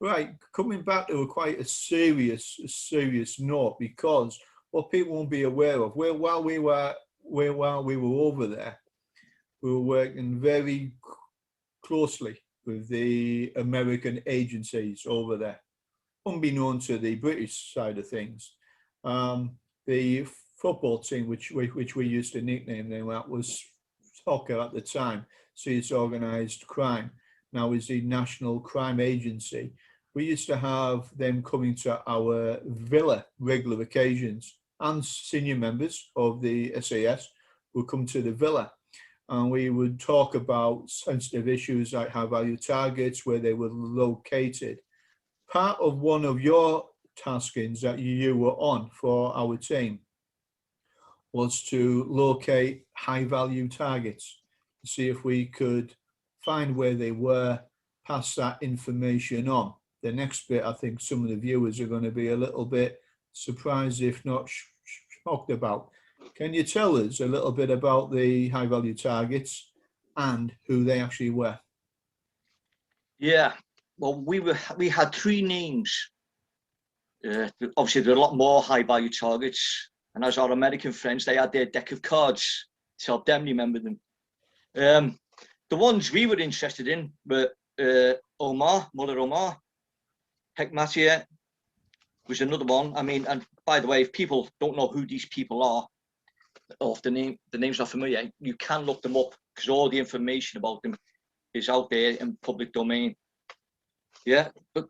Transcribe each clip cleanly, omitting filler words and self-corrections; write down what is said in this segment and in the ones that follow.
Right, coming back to quite a serious note, because what people won't be aware of, while we were over there, we were working very closely with the American agencies over there, unbeknown to the British side of things. The football team, which we used to nickname them, that was soccer at the time, see it's organised crime, now is the National Crime Agency. We used to have them coming to our villa regular occasions, and senior members of the SAS would come to the villa, and we would talk about sensitive issues like high value targets, where they were located. Part of one of your taskings that you were on for our team was to locate high value targets, to see if we could find where they were, pass that information on. The next bit, I think some of the viewers are going to be a little bit surprised, if not shocked about. Can you tell us a little bit about the high value targets and who they actually were? Yeah, well, we had three names. Obviously, there are a lot more high value targets, and as our American friends, they had their deck of cards to help them remember them. The ones we were interested in were Mother Omar, Hekmatyar was another one. I mean, and by the way, if people don't know who these people are, or if the name's not familiar, you can look them up, because all the information about them is out there in public domain. Yeah, but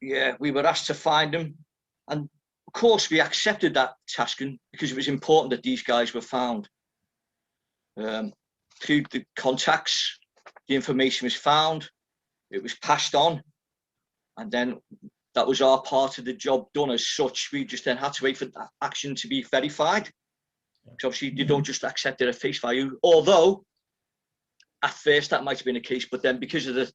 we were asked to find them, and of course we accepted that tasking because it was important that these guys were found. Through the contacts, the information was found, it was passed on, and then that was our part of the job done. As such, we just then had to wait for that action to be verified. Because obviously you don't just accept it at face value, although at first that might have been the case, but then because of the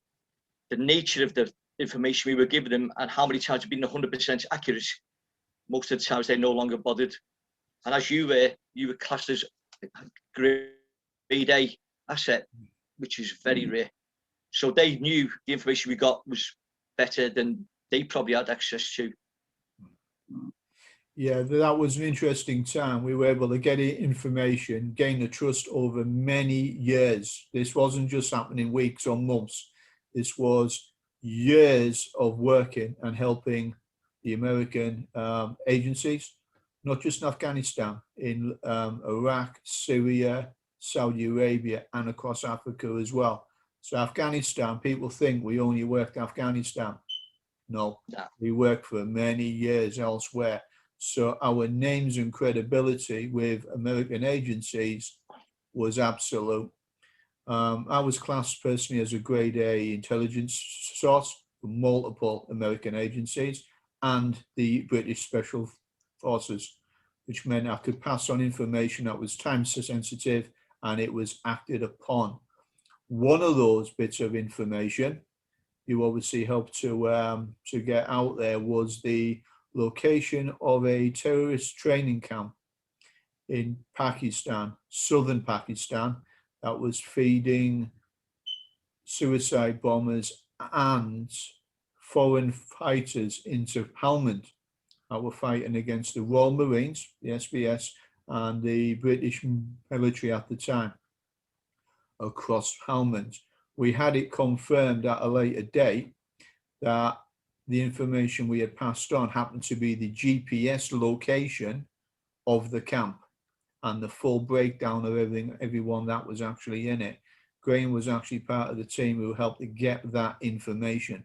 nature of the information we were giving them and how many times we've been 100% accurate, most of the times they no longer bothered. And as you were classed as grade A asset, which is very rare. So they knew the information we got was better than they probably had access to. Yeah, that was an interesting time. We were able to get information, gain the trust over many years. This wasn't just happening weeks or months. This was years of working and helping the American agencies, not just in Afghanistan, in Iraq, Syria, Saudi Arabia, and across Africa as well. So Afghanistan, people think we only worked Afghanistan. No, we worked for many years elsewhere. So our names and credibility with American agencies was absolute. I was classed personally as a grade A intelligence source for multiple American agencies and the British Special Forces, which meant I could pass on information that was time sensitive and it was acted upon. One of those bits of information you obviously helped to get out there was the location of a terrorist training camp in Pakistan, southern Pakistan, that was feeding suicide bombers and foreign fighters into Helmand that were fighting against the Royal Marines, the SBS, and the British military at the time across Helmand. We had it confirmed at a later date that the information we had passed on happened to be the GPS location of the camp and the full breakdown of everyone that was actually in it. Graham was actually part of the team who helped to get that information.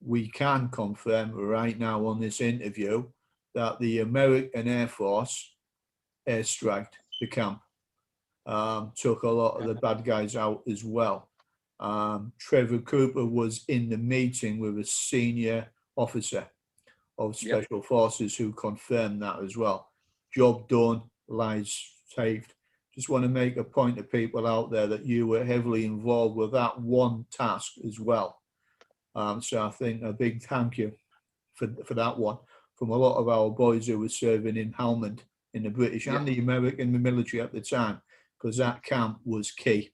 We can confirm right now on this interview that the American Air Force airstriked the camp, took a lot of the bad guys out as well. Trevor Cooper was in the meeting with a senior officer of Special Forces who confirmed that as well. Job done, lives saved. Just want to make a point to people out there that you were heavily involved with that one task as well. So I think a big thank you for that one from a lot of our boys who were serving in Helmand in the British and the American military at the time, because that camp was key.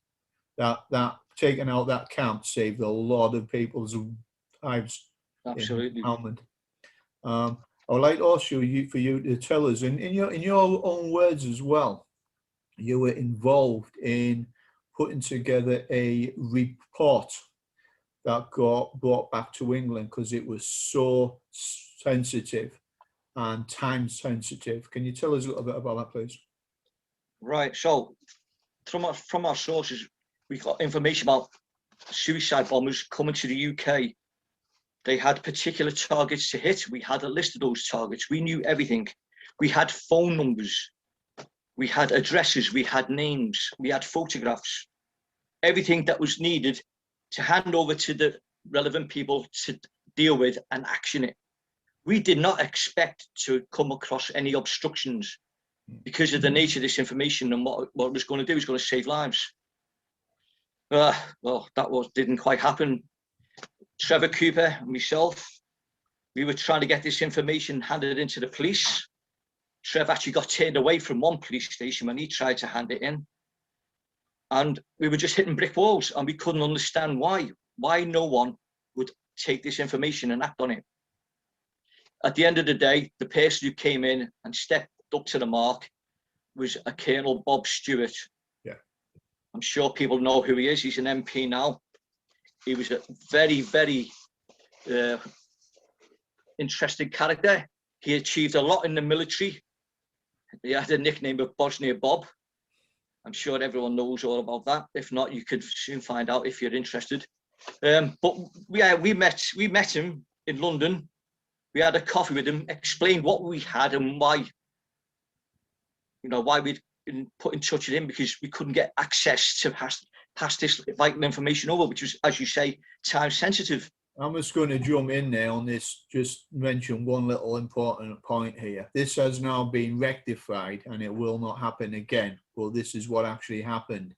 That taking out that camp saved a lot of people's lives. Absolutely. In Helmand. I would like also for you to tell us, in your own words as well, you were involved in putting together a report that got brought back to England because it was so sensitive and time sensitive. Can you tell us a little bit about that, please? Right. So from our sources, we got information about suicide bombers coming to the UK. They had particular targets to hit. We had a list of those targets. We knew everything. We had phone numbers. We had addresses. We had names. We had photographs. Everything that was needed to hand over to the relevant people to deal with and action it. We did not expect to come across any obstructions because of the nature of this information and what it was going to do. It was going to save lives. Well, that didn't quite happen. Trevor Cooper and myself, we were trying to get this information handed into the police. Trev actually got turned away from one police station when he tried to hand it in. And we were just hitting brick walls, and we couldn't understand why no one would take this information and act on it. At the end of the day, the person who came in and stepped up to the mark was a Colonel Bob Stewart. Yeah. I'm sure people know who he is. He's an MP now. He was a very, very interesting character. He achieved a lot in the military. He had a nickname of Bosnia Bob. I'm sure everyone knows all about that. If not, you could soon find out if you're interested. But yeah, we met him in London. We had a coffee with him, explained what we had and why we'd been put in touch with him, because we couldn't get access to pass this vital information over, which was, as you say, time sensitive. I'm just going to jump in there on this, just mention one little important point here. This has now been rectified and it will not happen again. Well, this is what actually happened.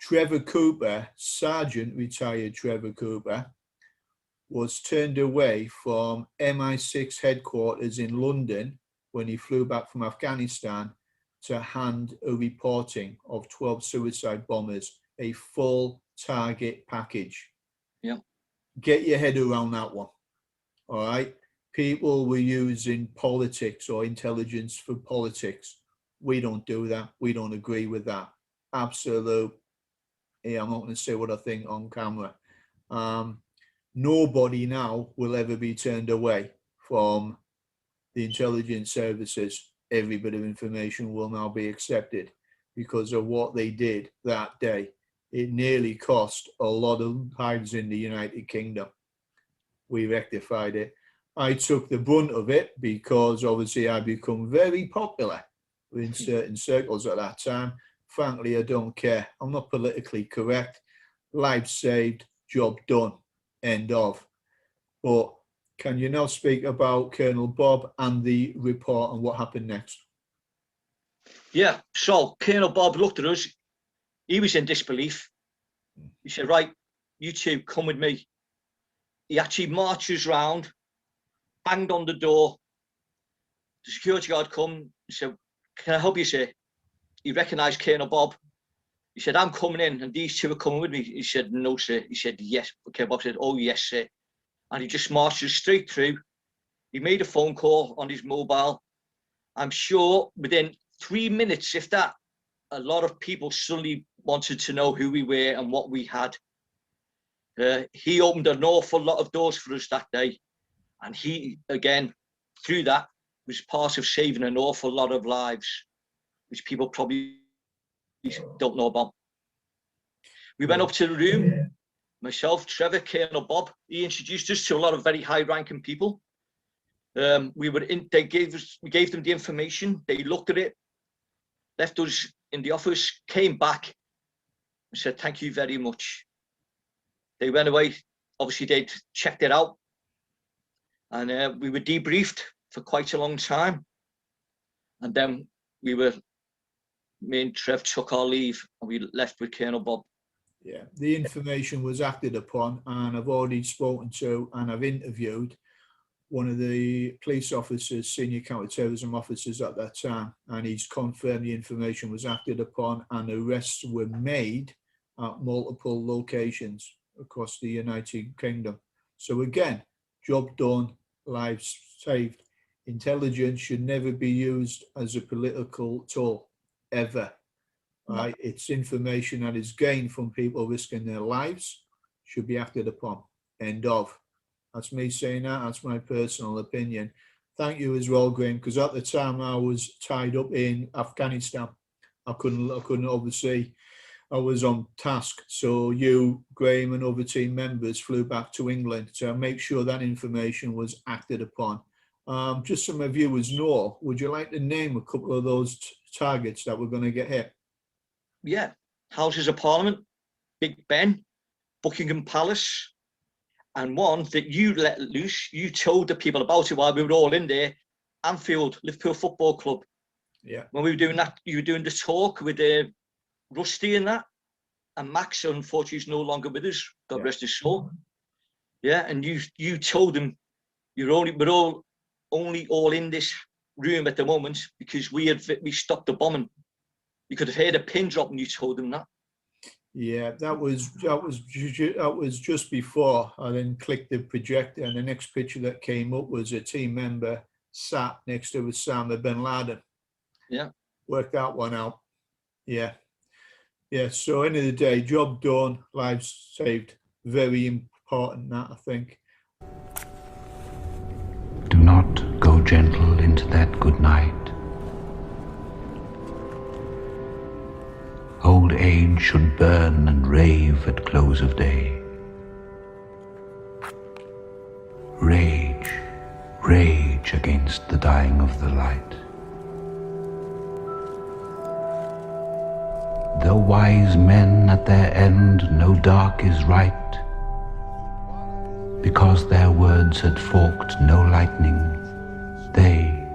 Trevor Cooper, Sergeant retired Trevor Cooper, was turned away from MI6 headquarters in London when he flew back from Afghanistan to hand a reporting of 12 suicide bombers, a full target package. Yeah. Get your head around that one. All right. People were using politics or intelligence for politics. We don't do that. We don't agree with that. Absolute. Yeah, I'm not going to say what I think on camera. Nobody now will ever be turned away from the intelligence services. Every bit of information will now be accepted because of what they did that day. It nearly cost a lot of lives in the United Kingdom. We rectified it. I took the brunt of it because obviously I become very popular in certain circles at that time. Frankly, I don't care. I'm not politically correct. Life saved, job done, end of. But can you now speak about Colonel Bob and the report and what happened next? Yeah, so Colonel Bob looked at us. He was in disbelief. He said, right, you two, come with me. He actually marches round, banged on the door. The security guard come. He said, can I help you, sir? He recognised Colonel Bob. He said, I'm coming in and these two are coming with me. He said, no, sir. He said, yes. Colonel Bob said, oh, yes, sir. And he just marches straight through. He made a phone call on his mobile. I'm sure within 3 minutes, if that, a lot of people suddenly wanted to know who we were and what we had. He opened an awful lot of doors for us that day. And he, again, through that, was part of saving an awful lot of lives, which people probably don't know about. We went up to the room, myself, Trevor, Colonel Bob. He introduced us to a lot of very high-ranking people. We gave them the information. They looked at it, left us in the office, came back and said, thank you very much. They went away. Obviously, they'd checked it out. And we were debriefed for quite a long time. And then me and Trev took our leave and we left with Colonel Bob. Yeah, the information was acted upon, and I've already spoken to and I've interviewed one of the police officers, senior counter-terrorism officers at that time, and he's confirmed the information was acted upon and arrests were made at multiple locations across the United Kingdom. So again, job done, lives saved. Intelligence should never be used as a political tool, ever. Right? It's information that is gained from people risking their lives, should be acted upon. End of. That's me saying that. That's my personal opinion. Thank you as well, Graham, because at the time I was tied up in Afghanistan. I couldn't obviously, I was on task. So you, Graham, and other team members flew back to England to make sure that information was acted upon. Just so my viewers know, would you like to name a couple of those targets that we're going to get hit? Yeah, Houses of Parliament, Big Ben, Buckingham Palace, and one that you let loose. You told the people about it while we were all in there. Anfield, Liverpool Football Club. Yeah. When we were doing that, you were doing the talk with Rusty and that, and Max, unfortunately, is no longer with us. God rest his soul. Yeah, and you told them we're all in this room at the moment because we stopped the bombing. You could have heard a pin drop when you told them that. Yeah, that was just before I then clicked the projector, and the next picture that came up was a team member sat next to Osama bin Laden. Yeah, worked that one out. Yeah. So end of the day, job done, lives saved. Very important, that, I think. Do not go gentle into that good night. Old age should burn and rave at close of day. Rage, rage against the dying of the light. Though wise men at their end know dark is right, because their words had forked no lightning, they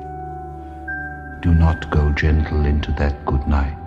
do not go gentle into that good night.